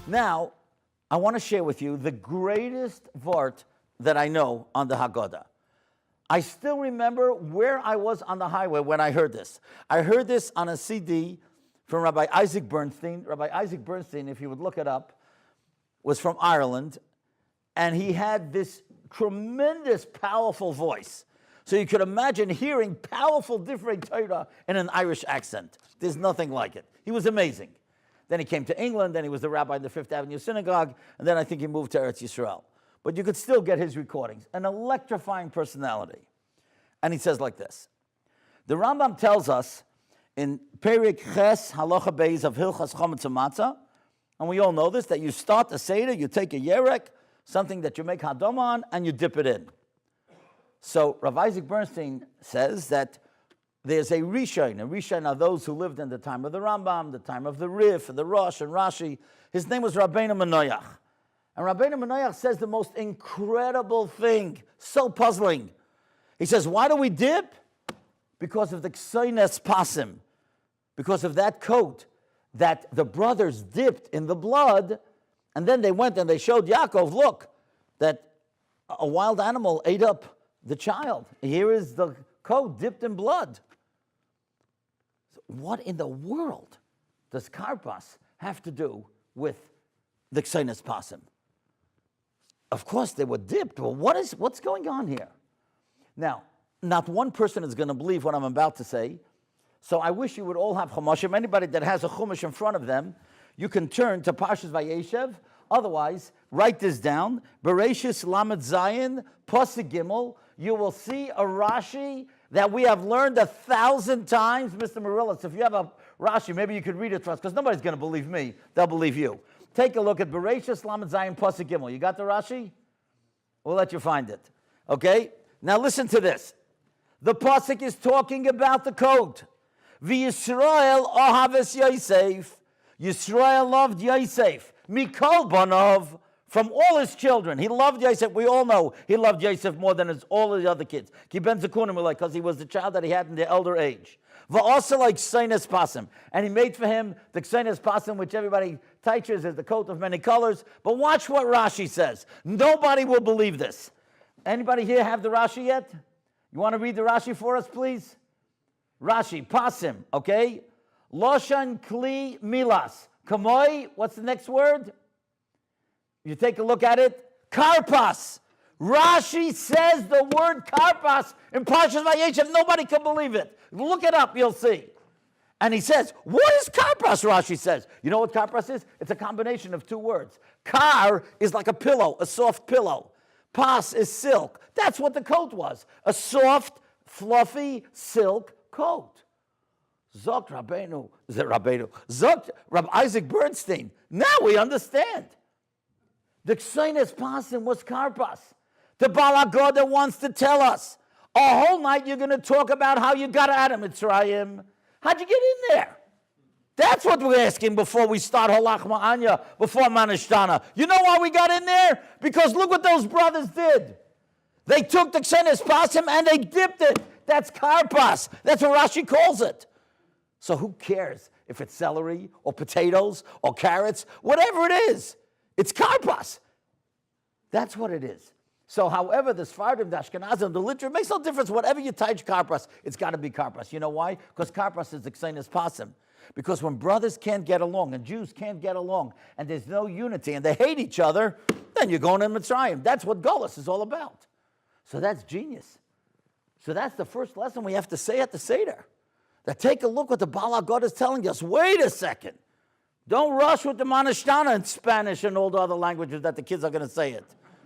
Now, I want to share with you the greatest vart that I know on the Haggadah. I still remember where I was on the highway when I heard this. I heard this on a CD from Rabbi Isaac Bernstein. Rabbi Isaac Bernstein, if you would look it up, was from Ireland, and he had this tremendous, powerful voice. So you could imagine hearing powerful, different Torah in an Irish accent. There's nothing like it. He was amazing. Then he came to England, then he was the rabbi in the Fifth Avenue Synagogue, and then I think he moved to Eretz Yisrael. But you could still get his recordings. An electrifying personality. And he says like this. The Rambam tells us in Perik Ches Halacha Beis of Hilchas Chometz Matzah, and we all know this, that you start the Seder, you take a yerek, something that you make hadam on, and you dip it in. So Rav Isaac Bernstein says that there's a Rishon. A Rishon are those who lived in the time of the Rambam, the time of the Rif, the Rosh, and Rashi. His name was Rabbeinu Menoyach. And Rabbeinu Menoyach says the most incredible thing, so puzzling. He says, why do we dip? Because of the Ksoines Pasim, because of that coat that the brothers dipped in the blood, and then they went and they showed Yaakov, look, that a wild animal ate up the child. Here is the coat dipped in blood. So what in the world does Karpas have to do with the Ksoines Pasim? Of course, they were dipped. Well, what's going on here? Now, not one person is going to believe what I'm about to say, so I wish you would all have Chumashim. Anybody that has a Chumash in front of them, you can turn to Parshas Vayeshev. Otherwise, write this down. Bereshis Lamed Zayin, Pasuk Gimel. You will see a Rashi that we have learned 1,000 times. Mr. Marillis, if you have a Rashi, maybe you could read it to us, because nobody's going to believe me. They'll believe you. Take a look at Bereshis Lamed Zayin, Pasuk Gimel. You got the Rashi? We'll let you find it. Okay? Now listen to this. The pasuk is talking about the coat. V'Yisrael ohaves Yosef. Yisrael loved Yosef. Mikol banov, from all his children. He loved Yosef. We all know he loved Yosef more than all of the other kids. Ki ben zekunim, because he was the child that he had in the elder age. V'also like Ksoines Pasim. And he made for him the Ksoines Pasim, which everybody teaches is the coat of many colors. But watch what Rashi says. Nobody will believe this. Anybody here have the Rashi yet? You want to read the Rashi for us, please? Rashi, Pasim, okay? Loshan Kli Milas. Kamoi, what's the next word? You take a look at it. Karpas. Rashi says the word Karpas in Parshas Vayeshev. Nobody can believe it. Look it up, you'll see. And he says, what is Karpas, Rashi says? You know what Karpas is? It's a combination of two words. Kar is like a pillow, a soft pillow. Pas is silk. That's what the coat was. A soft, fluffy silk coat. Zokt Rabbeinu. Zokt Rabbi Isaac Bernstein. Now we understand. The Ksoines Pasim was Karpas. The Baal HaGodah wants to tell us. A whole night you're going to talk about how you got out of Mitzrayim. How'd you get in there? That's what we're asking before we start Halach Ma'anya, before Manishtana. You know why we got in there? Because look what those brothers did. They took the Ksoines Pasim and they dipped it. That's Karpas. That's what Rashi calls it. So who cares if it's celery or potatoes or carrots, whatever it is. It's Karpas. That's what it is. So however, the Sfardim, the Ashkenazim, the literature, makes no difference. Whatever you touch Karpas, it's got to be Karpas. You know why? Because Karpas is the Ksoines Pasim. Because when brothers can't get along and Jews can't get along and there's no unity and they hate each other, then you're going in Mitzrayim. That's what Golus is all about. So that's genius. So that's the first lesson we have to say at the Seder. That take a look what the Baal HaGodah is telling us. Wait a second. Don't rush with the Manishtana in Spanish and all the other languages that the kids are going to say it.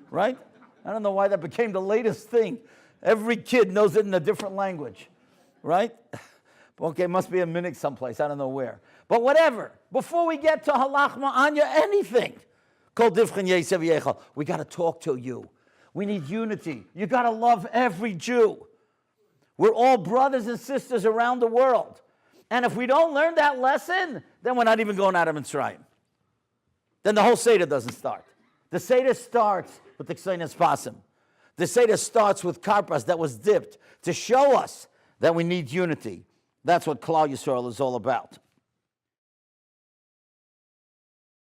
Right? I don't know why that became the latest thing. Every kid knows it in a different language. Right? Okay, must be a minute someplace. I don't know where. But whatever. Before we get to Halach Ma'anya, anything. Kol Divchen Yesev Yechal. We got to talk to you. We need unity. You got to love every Jew. We're all brothers and sisters around the world. And if we don't learn that lesson, then we're not even going out of Mitzrayim. Then the whole Seder doesn't start. The Seder starts with the Ksoines Pasim. The Seder starts with Karpas that was dipped to show us that we need unity. That's what Klal Yisrael is all about.